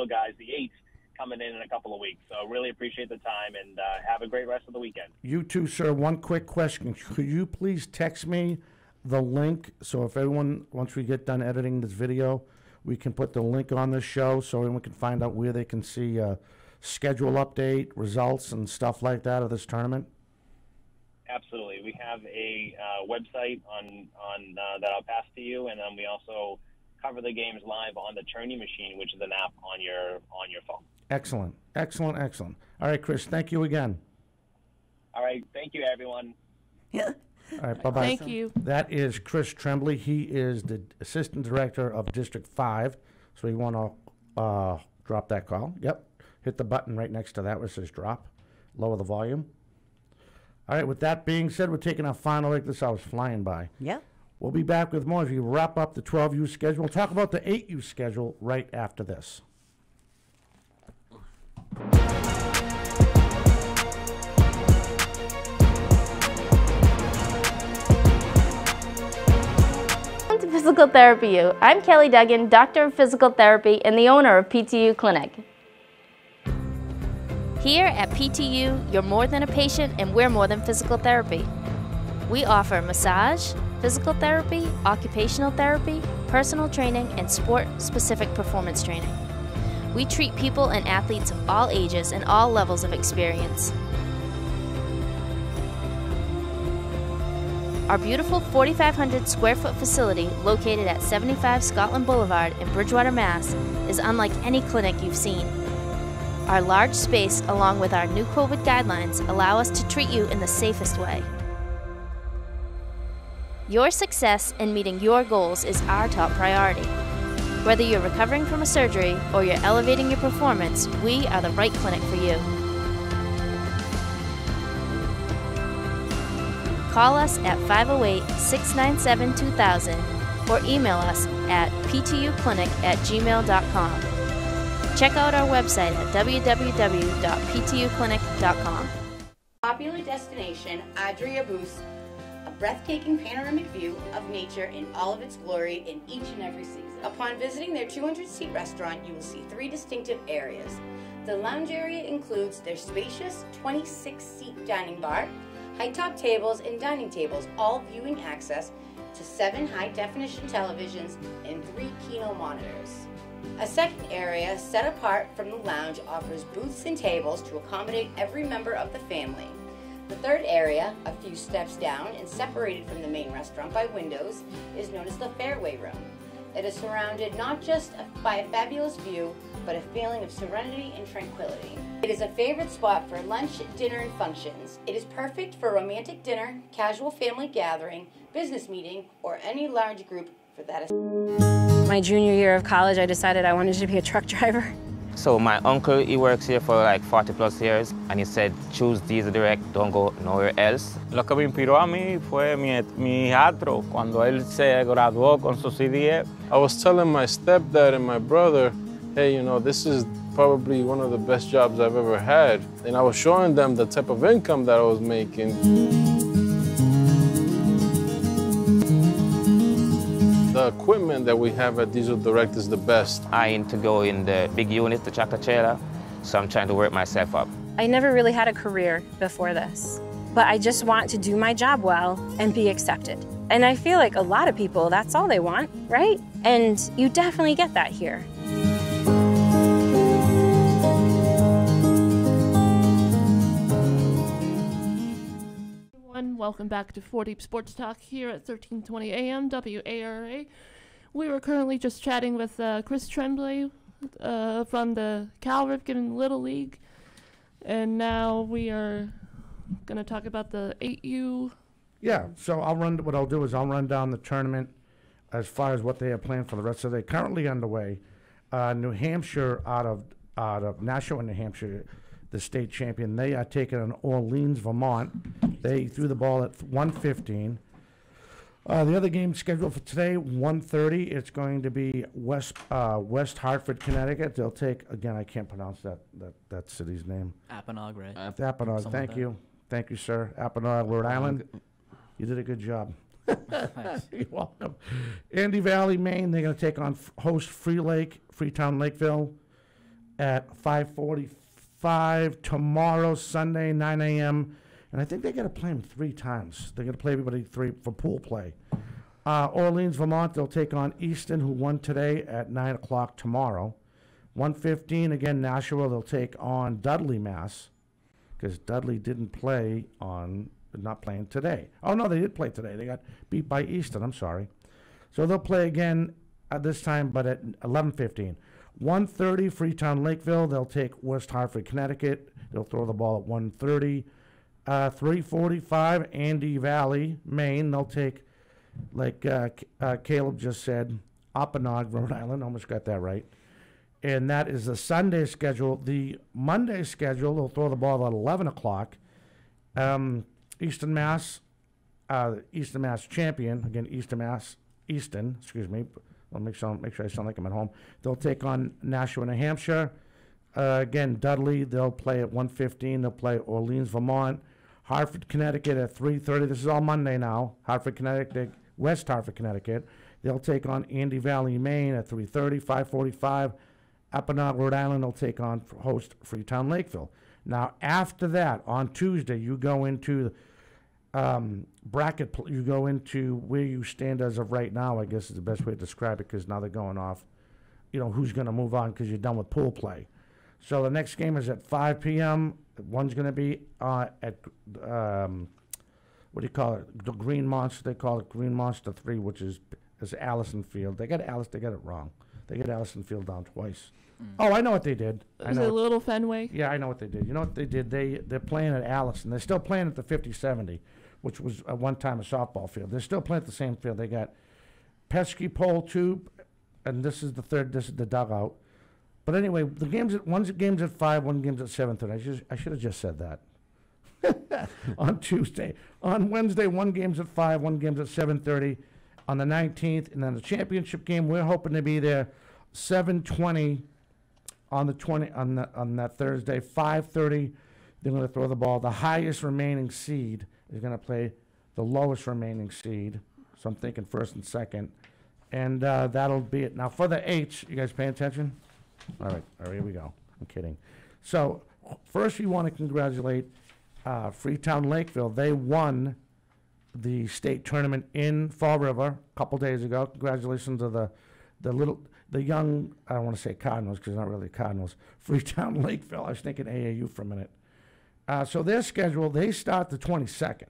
guys, the 8s, coming in a couple of weeks. So really appreciate the time, and have a great rest of the weekend. You too, sir. One quick question. Could you please text me the link, so if everyone, once we get done editing this video, we can put the link on this show so everyone can find out where they can see schedule update, results, and stuff like that of this tournament? Absolutely. We have a website on that I'll pass to you, and then we also cover the games live on the Tourney Machine, which is an app on your phone. Excellent. All right, Chris, thank you again. All right, thank you, everyone. All right, bye-bye. Thank you. That is Chris Tremblay. He is the Assistant Director of District 5. So you want to drop that call. Yep. Hit the button right next to that where it says drop. Lower the volume. All right, with that being said, we're taking our final break. This hour's flying by. Yep. We'll be back with more as we wrap up the 12U schedule. We'll talk about the 8U schedule right after this. Welcome to Physical Therapy U. I'm Kelly Duggan, Doctor of Physical Therapy and the owner of PTU Clinic. Here at PTU, you're more than a patient and we're more than physical therapy. We offer massage, physical therapy, occupational therapy, personal training, and sport-specific performance training. We treat people and athletes of all ages and all levels of experience. Our beautiful 4,500 square foot facility located at 75 Scotland Boulevard in Bridgewater, Mass. is unlike any clinic you've seen. Our large space, along with our new COVID guidelines, allow us to treat you in the safest way. Your success in meeting your goals is our top priority. Whether you're recovering from a surgery or you're elevating your performance, we are the right clinic for you. Call us at 508-697-2000 or email us at ptuclinic@gmail.com. Check out our website at www.ptuclinic.com. Popular destination, Adria Boost, a breathtaking panoramic view of nature in all of its glory in each and every season. Upon visiting their 200-seat restaurant, you will see 3 distinctive areas. The lounge area includes their spacious 26-seat dining bar, high-top tables and dining tables, all viewing access to 7 high-definition televisions and 3 Kino monitors. A second area, set apart from the lounge, offers booths and tables to accommodate every member of the family. The third area, a few steps down and separated from the main restaurant by windows, is known as the Fairway Room. It is surrounded not just by a fabulous view, but a feeling of serenity and tranquility. It is a favorite spot for lunch, dinner, and functions. It is perfect for romantic dinner, casual family gathering, business meeting, or any large group for that. My junior year of college, I decided I wanted to be a truck driver. So my uncle, he works here for like 40+ years, and he said, choose Diesel Direct, don't go nowhere else. Lo que me inspiró a mí fue mi hijastro cuando él se graduó con su CDE. I was telling my stepdad and my brother, hey, you know, this is probably one of the best jobs I've ever had. And I was showing them the type of income that I was making. The equipment that we have at Diesel Direct is the best. I aim to go in the big unit, the tractor trailer, so I'm trying to work myself up. I never really had a career before this, but I just want to do my job well and be accepted. And I feel like a lot of people, that's all they want, right? And you definitely get that here. Welcome back to 4 Deep Sports Talk here at 1320 AM WARA. We were currently just chatting with Chris Tremblay from the Cal Ripken Little League, and now we are going to talk about the 8U. Yeah, so what I'll do is I'll run down the tournament as far as what they have planned for the rest of the day. Currently underway, New Hampshire out of Nashua, New Hampshire, the state champion. They are taking on Orleans, Vermont. They threw the ball at 1:15. The other game scheduled for today, 1:30. It's going to be West Hartford, Connecticut. They'll take, again, I can't pronounce that city's name. Apponaug, right? Apponaug. Thank you. Thank you, sir. Apponaug, Rhode Island. You did a good job. You're welcome. Andy Valley, Maine. They're going to take on host Freetown Lakeville at 5:45 tomorrow, Sunday, 9 a.m. And I think they got to play them 3 times. They're going to play everybody 3 for pool play. Orleans, Vermont, they'll take on Easton, who won today, at 9 o'clock tomorrow. 1:15, again, Nashua, they'll take on Dudley, Mass, because Dudley didn't play not playing today. Oh, no, they did play today. They got beat by Easton, I'm sorry. So they'll play again this time, but at 11:15. 1:30, Freetown Lakeville, they'll take West Hartford, Connecticut. They'll throw the ball at 1:30. 3:45, Andy Valley, Maine. They'll take, like Caleb just said, Apponaug, Rhode Island. Almost got that right. And that is the Sunday schedule. The Monday schedule, they'll throw the ball at 11 o'clock. Easton, Mass champion. Again, Easton, excuse me. I'll make sure I sound like I'm at home. They'll take on Nashua, New Hampshire. Again, Dudley, they'll play at 1:15. They'll play Orleans, Vermont. Hartford, Connecticut at 3:30. This is all Monday now. West Hartford, Connecticut. They'll take on Andy Valley, Maine at 3:30. 5:45. Apponaug, Rhode Island, will take on host Freetown Lakeville. Now, after that, on Tuesday, you go into bracket. You go into where you stand as of right now, I guess is the best way to describe it, because now they're going off, who's going to move on because you're done with pool play. So the next game is at 5 p.m. One's going to be at, what do you call it? The Green Monster. They call it Green Monster 3, which is Allison Field. They got it wrong. They got Allison Field down twice. Oh, I know what they did. Was it Little Fenway? Yeah, I know what they did. You know what they did? They're playing at Allison. They're still playing at the 50-70. which was at one time a softball field. They're still playing at the same field. They got pesky pole tube, and this is the third. This is the dugout. But anyway, the games one's games at 5, one game's at 7:30. I should have just said that. On Tuesday. On Wednesday, one game's at 5, one game's at 7:30. On the 19th, and then the championship game, we're hoping to be there 7:20 on that Thursday. 5:30, they're going to throw the ball. The highest remaining seed is going to play the lowest remaining seed. So I'm thinking first and second. And that'll be it. Now for the H, you guys paying attention? All right, here we go. I'm kidding. So first we want to congratulate Freetown Lakeville. They won the state tournament in Fall River a couple days ago. Congratulations to the young, I don't want to say Cardinals because they're not really Cardinals, Freetown Lakeville. I was thinking AAU for a minute. So their schedule, they start the 22nd.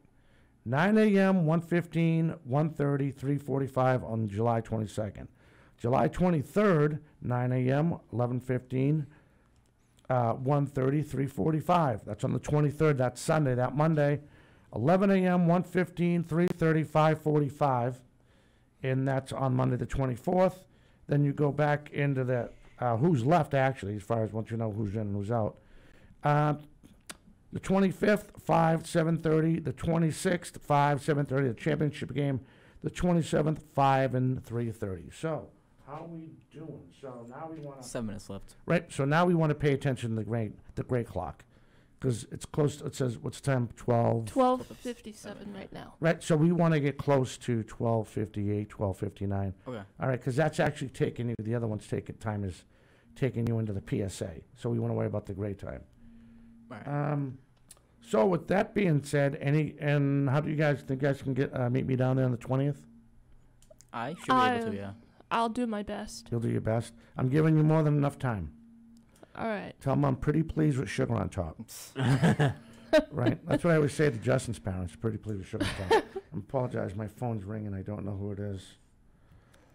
9 a.m., 1:15, 1:30, 3:45 on July 22nd. July 23rd, 9 a.m., 11:15, 1:30, 3:45. That's on the 23rd. That's Sunday. That Monday, 11 a.m., 1:15, 3:30, 5:45. And that's on Monday the 24th. Then you go back into the who's left, actually, as far as once you know who's in and who's out. The 25th, 5, 7:30. The 26th, 5, 7:30. The championship game. The 27th, 5 and 3:30. So, how are we doing? So now we want to 7 minutes left. Right. So now we want to pay attention to the great clock, because it's close. It says what's the time? 12:57 right now. Right. So we want to get close to 12:58, 12:59. Okay. All right. Because that's actually taking you. The other one's time is taking you into the PSA. So we want to worry about the great time. Right. So with that being said, and how do you guys think you guys can get meet me down there on the 20th? I should be able to, yeah. I'll do my best. You'll do your best. I'm giving you more than enough time. All right. Tell them I'm pretty pleased with sugar on top. Right? That's what I always say to Justin's parents. Pretty pleased with sugar on top. I apologize. My phone's ringing. I don't know who it is.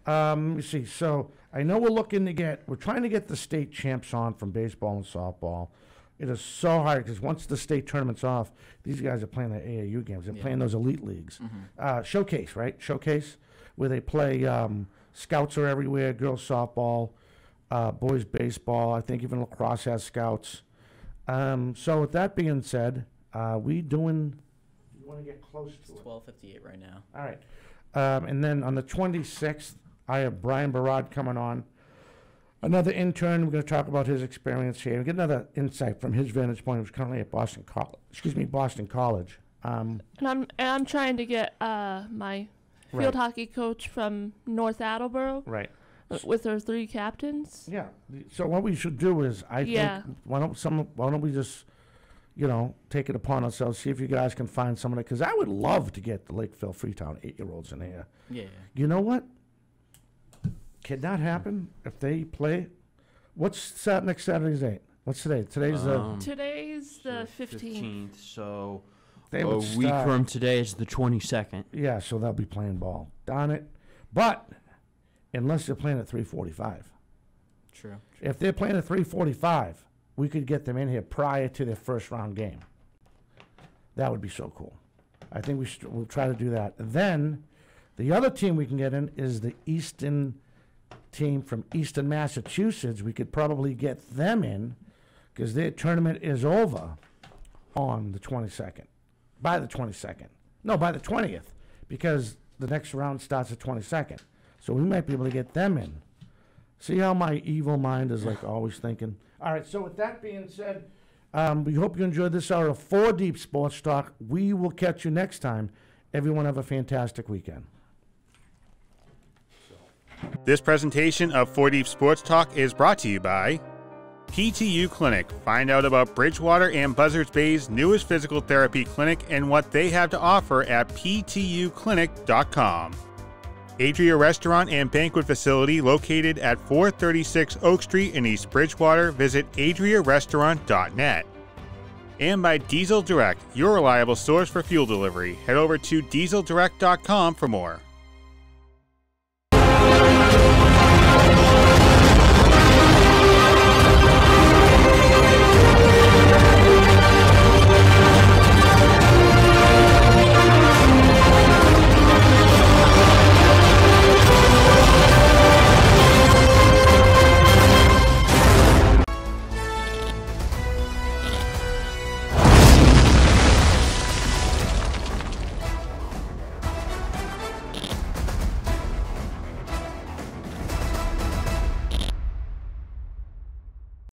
Let me see. So I know we're trying to get the state champs on from baseball and softball. It is so hard because once the state tournament's off, these guys are playing the AAU games. They're playing those elite leagues. Mm-hmm. Showcase, right? Showcase, where they play scouts are everywhere, girls softball, boys baseball. I think even lacrosse has scouts. So with that being said, we doing, you want to get close to it? 12:58 right now. All right. And then on the 26th, I have Brian Barad coming on. Another intern. We're going to talk about his experience here. We get another insight from his vantage point. He's currently at Boston College. And I'm trying to get my field hockey coach from North Attleboro. Right. With our 3 captains. Yeah. So what we should do is, I think, why don't we just, take it upon ourselves, see if you guys can find somebody, because I would love to get the Lakeville Freetown 8-year-olds in here. Yeah. You know what? Could that happen if they play? What's next Saturday's date? What's today? Today's the 15th. So they a week from today is the 22nd. Yeah, so they'll be playing ball. Darn it. But unless they're playing at 3:45. True. If they're playing at 3:45, we could get them in here prior to their first round game. That would be so cool. I think we'll try to do that. And then the other team we can get in is the Easton team from Easton, Massachusetts. We could probably get them in because their tournament is over on the 22nd. By the 22nd. No, by the 20th, because the next round starts the 22nd. So we might be able to get them in. See how my evil mind is like always thinking? All right, so with that being said, we hope you enjoyed this hour of 4 Deep Sports Talk. We will catch you next time. Everyone have a fantastic weekend. This presentation of 4 Deep Sports Talk is brought to you by PTU Clinic. Find out about Bridgewater and Buzzards Bay's newest physical therapy clinic and what they have to offer at ptuclinic.com. Adria Restaurant and Banquet Facility located at 436 Oak Street in East Bridgewater. Visit adriarestaurant.net. And by Diesel Direct, your reliable source for fuel delivery. Head over to dieseldirect.com for more.